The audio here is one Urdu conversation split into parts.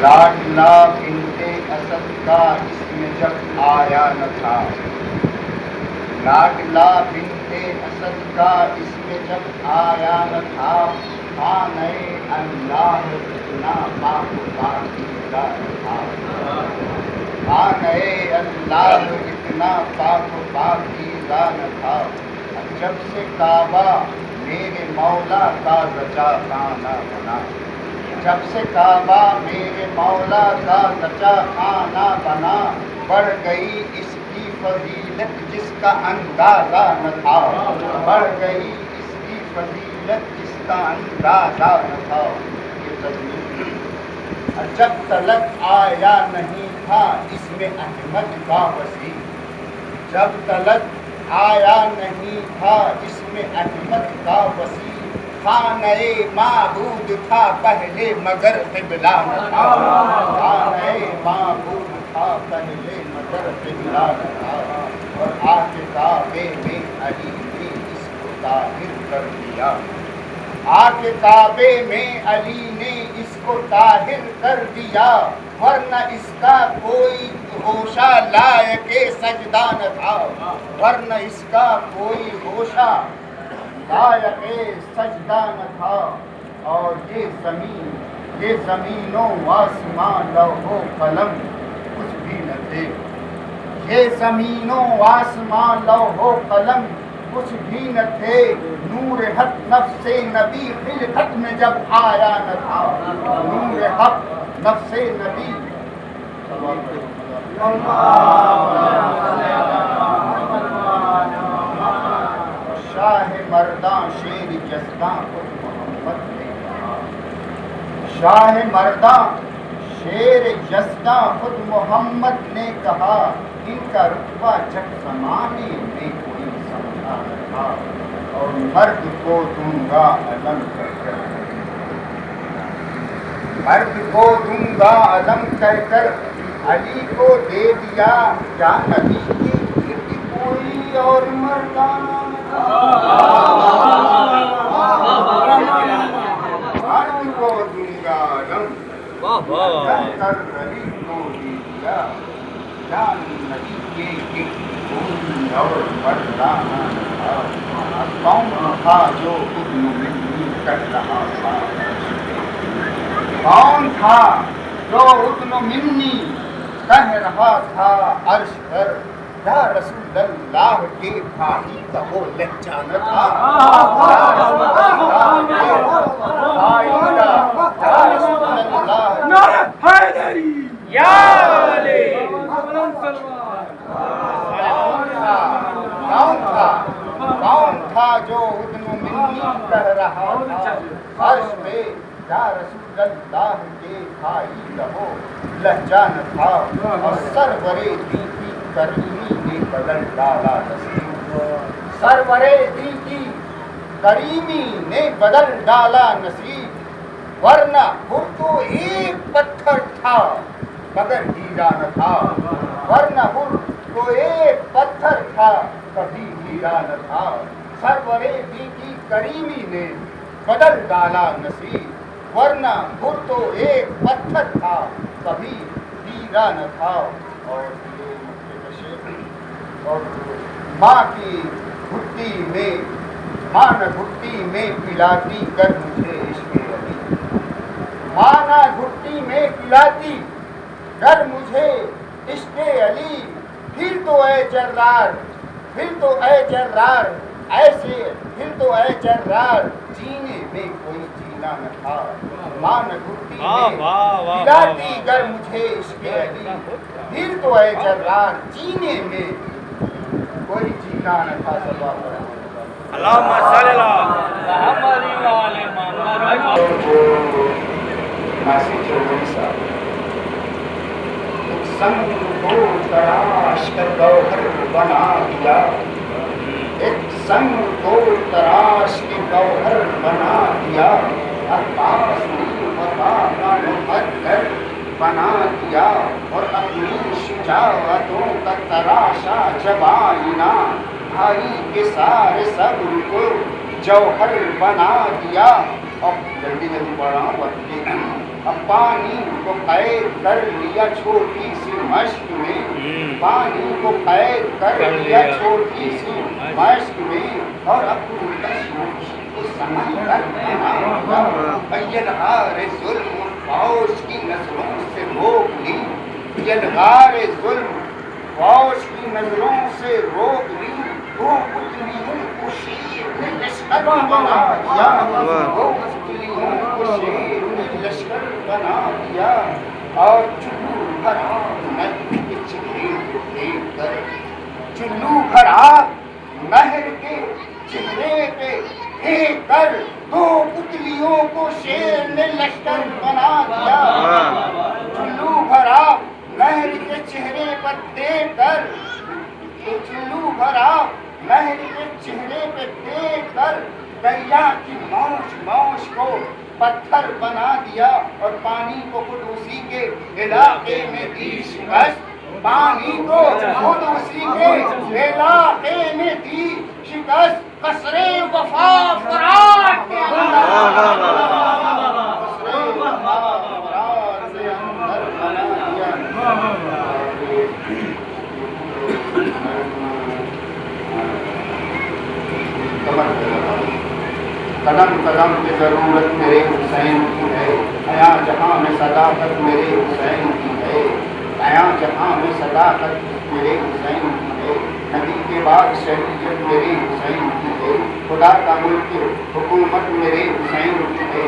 لاڈلا بنتے اسد کا اس میں جب آیا نہ تھا، لاڈلا بنتے اسد کا اس میں جب آیا نہ تھا، خانہ اللہ اتنا پاک پاکیزہ نہ تھا، خانہ اللہ اتنا پاک پاکیزہ نہ تھا، جب سے کعبہ میرے مولا کا رجا خانہ بنا، جب سے کعبہ میرے مولا کا رجا خانہ بنا، بڑھ گئی اس کی فضیلت جس کا اندازہ نہ تھا، بڑھ گئی اس کی فضیلت جس کا اندازہ نہ تھا۔ یہ تجوید جب تلک آیا نہیں تھا اس میں احمد کا وسیع، جب تلک آیا نہیں تھا اس میں احمد کا وسیع، خانہ معبود تھا پہلے مگر قبلہ نہ تھا، خانہ معبود تھا پہلے مگر قبلہ نہ تھا، اور آ کے کعبے میں علی نے اس کو طاہر کر دیا، آ کے کعبے میں علی نے اس کو طاہر کر دیا، ورنہ اس کا کوئی ہوشہ لائق سجدہ نہ تھا، ورنہ اس کا کوئی ہوشہ لائق سجدہ نہ تھا۔ اور یہ زمین و آسمان لوح و قلم کچھ بھی نہ تھے، یہ زمین و آسمان لوح و قلم کچھ بھی نہ تھے، نور حق نفس نبی خلقت میں جب آیا نہ تھا، نور حق نفس نبی شاہ مرداں شیر جسداں خود محمد نے کہا، شاہ مرداں شیر جسداں خود محمد نے کہا، ان کا رتبہ جب زمانے میں کوئی سمجھا نہ تھا، اور مرد کو دوں گا علم کر کر، مرد کو دوں گا علم کر کر، علی کو دے دیا، کیا نبی کی گرد کوئی اور مردانہ مرد کو دوں گا علم کر کر، علی کو دے دیا، کیا نبی کے گرد کوئی اور مردانہ تھا، کون تھا جو ابن منی کر رہا تھا، کون تھا جو ابن منی کہہ رہا تھا عرش پر، یا رسول اللہ کے بھائی کا وہ لہجہ نہ تھا، یا رسول اللہ کے بھائی کا، یا رسول اللہ نعرہ حیدری یا علی، کون تھا جو ابن منی کہہ رہا تھا عرش پہ، یا رسول اللہ کے بھائی کا وہ لہجہ نہ تھا، اور سرور دی کی کریمی نے بدل ڈالا نصیب، سرور دی کی کریمی نے بدل ڈالا نصیب، ورنہ وہ تو ایک پتھر تھا مگر ہیرا نہ تھا، ورنہ وہ تو ایک پتھر تھا کبھی ہیرا نہ تھا، سرور دی کی کریمی نے بدل ڈالا نصیب، ورنہ وہ تو ایک پتھر تھا کبھی ہیرا نہ تھا۔ اور ماں کی گھٹی میں، ماں نہ گھٹی میں پلاتی کر مجھے عشق علی، ماں نہ گھٹی میں پلاتی کر مجھے عشق علی، پھر تو اے جرار، پھر تو اے جرار، ایسے پھر تو اے جرار، جینے میں کوئی جینا نہ تھا، ماں نہ گھٹی میں پلاتی کر مجھے عشق علی، پھر تو اے جرار، جینے میں کوئی جینا نہ تھا۔ اللہم صلی اللہ محمد۔ سنگ کو تراش کر گوہر بنا دیا، ایک سنگ کو تراش کے گوہر بنا دیا، عباس نے عطا بنا دیا اور اپنی شجاعتوں کا تراشا جب آئینہ بھائی کے سارے صبر کو جوہر بنا دیا. اب جلدی جلدی پڑھ رہا ہوں وقت. اب پانی کو قید کر لیا چھوٹی سی مشق میں, پانی کو قید کر لیا چھوٹی سی مشق میں, اور اپنی تشویش کو سمجھ کر یلغار ظلم فوج کی نظروں سے روک لی, یلغار ظلم فوج کی نظروں سے روک لی. وہ پتلیوں کو شیر نے لشکر بنا دیا, وہ پتلیوں کو شیر نے لشکر بنا دیا, اور چلو بھرا نہر کے چہرے کو دیکھ کر, چلو بھرا نہر کے چہرے پہ دیکھ کر دو پتلیوں کو شیر نے لشکر بنا دیا. چلو بھرا نہر کے چہرے پر دیکھ کر, چلو بھرا نہر کے چہرے پہ دیکھ کر دریا کی موج موج کو پتھر بنا دیا, اور پانی کو خود اسی کے علاقے میں دی شکست, پانی کو خود اسی کے علاقے میں دی شکست. قصر وفا فرات کے اندر, قصر وفا فرات کے اندر بنا دیا. قدم قدم پہ ضرورت میرے حسین کی ہے, حیا جہاں میں صداقت میرے حسین کی ہے, حیا جہاں میں صداقت میرے حسین کی ہے. نبی کے بعد شریعت میرے حسین کی ہے, خدا کا ملک حکومت میرے حسین کی ہے.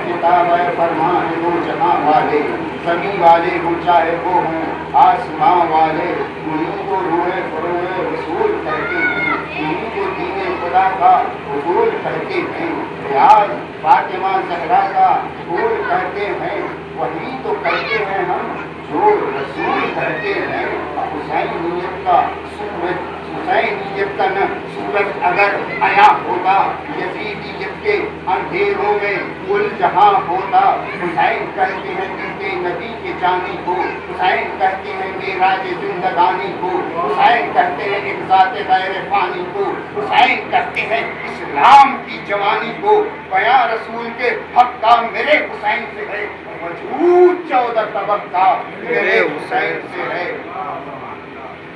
کتاب ہے فرمان دو جہاں والے, زمین والے ہوں چاہے وہ ہوں آسمان والے, انہیں کو روح فروغ رسول کہتے ہیں, انہیں کو دین خدا کا حضور کہتے ہیں, ریاض فاطمہ زہرا کا حضور کہتے ہیں. وہی تو کہتے ہیں ہم جو رسول کہتے ہیں. حسینیت کا سورج, حسینیت کا نہ سورج اگر آیا ہوتا, یزیدیت کے اندھیروں میں کل جہاں ہوتا. حسین کہتے ہیں کہ نبی کے جانی کو, حسین کہتے ہیں معراج زندگانی کو, حسین کہتے ہیں ایک ذات غیر فانی کو, حسین کہتے ہیں اسلام کی جوانی کو. بیاں رسول کے حق کا میرے حسین سے ہے, وجود 14 طبق کا میرے حسین سے ہے.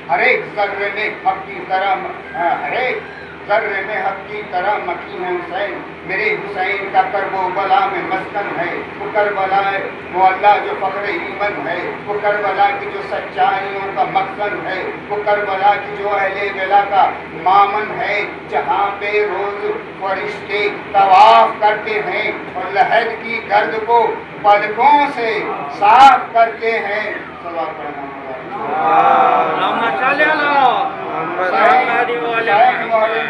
ہر ایک ذرے میں حق کی طرح, ہر ایک ذرے میں حق کی طرح مکی ہے حسین. میرے حسین کا کربلا میں مسکن ہے, وہ کربلا معلیٰ جو فخر ایمن ہے, وہ کربلا کی جو سچائیوں کا مخزن ہے, وہ کربلا کی جو اہل ولا کا مامن ہے, جہاں پہ روز فرشتے طواف کرتے ہیں اور لحد کی گرد کو پلکوں سے صاف کرتے ہیں.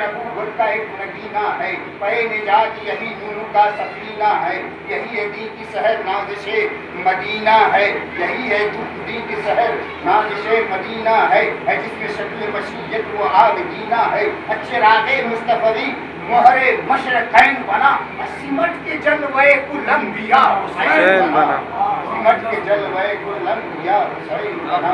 نبوت کا ایک نگینہ ہے, پے نجات یہی نور کا سفینہ ہے, یہی ہے دین کی سحر نازش مدینہ ہے, یہی ہے دین کی سحر نازش مدینہ ہے, جس میں شکل مشیت و عابدینہ ہے. اچھے راغ مصطفی مہر مشرقین بنا, سمٹ کے جلوے کل انبیاء حسین بنا, سمٹ کے جلوے کل انبیاء حسین بنا.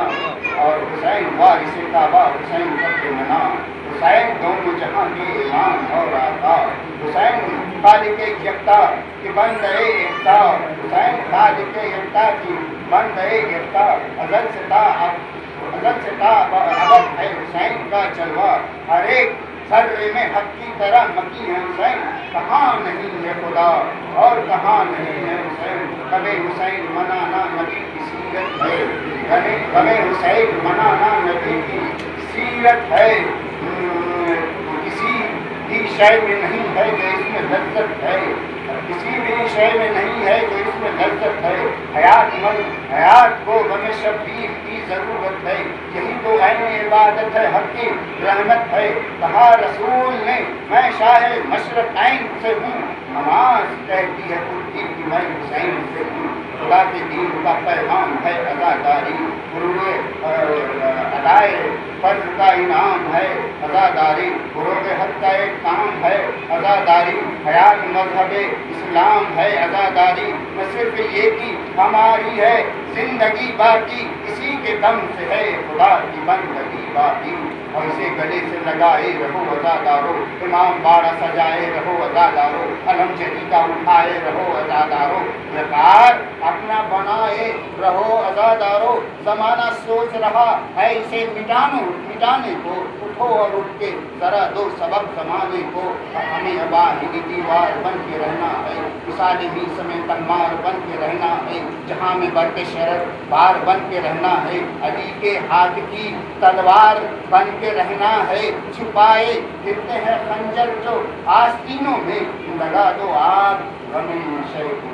اور حسین وارث کعبہ, حسین سب کے منا, حسین دونوں جہاں کے امام اور آقا. حسین خالق یکتا کی بندے یکتا, حسین خالق یکتا کی بندے یکتا. ازل سے تا ابد ہے حسین کا جلوہ, ہر ایک ذرے میں حق کی طرح مکی ہے حسین. کہاں نہیں ہے خدا اور کہاں نہیں ہے حسین. کبھی حسین منانا نبی کی سیرت ہے, کبھی حسین منانا نبی کی سیرت ہے. کسی بھی شے میں نہیں ہے جو اس میں لذت ہے, کسی بھی شے میں نہیں ہے جو اس میں لذت ہے. حیات کو غم شبیر کی ضرورت ہے, یہی تو عین عبادت ہے, حق کی رحمت ہے. کہا رسول نے میں شاہ مشرقین سے ہوں, نماز کہتی ہے خود کی کہ میں حسین سے ہوں. خدا کے دین کا پیغام ہے عزاداری, ادائے فرض کا انعام ہے عزاداری، فروغ حق کا ایک کام ہے عزاداری، حیات مذہب اسلام ہے عزاداری، نہ صرف یہ کہ ہماری ہے زندگی باقی، اسی کے دم سے ہے خدا کی بندگی باقی، اور اسے گلے سے لگائے رہو عزادارو، امام باڑہ سجائے رہو عزادارو، علم جدیدہ اٹھائے رہو عزادارو، وقار اپنا بنائے رہو عزادارو، زمانہ سوچ رہا ہے اسے مٹانے کو، اٹھو اور اٹھ کے ذرا دو سبق زمانے کو، ہمیں اباہی دیوار بن کے رہنا ہے، مثال میس میں تلمار بن کے رہنا ہے، جہاں میں برق شرر بار بن کے رہنا ہے، علی کے ہاتھ کی تلوار بن کے رہنا ہے، چھپائے پھرتے ہیں خنجر جو آستینوں میں، لگا دو آگ غم شیخ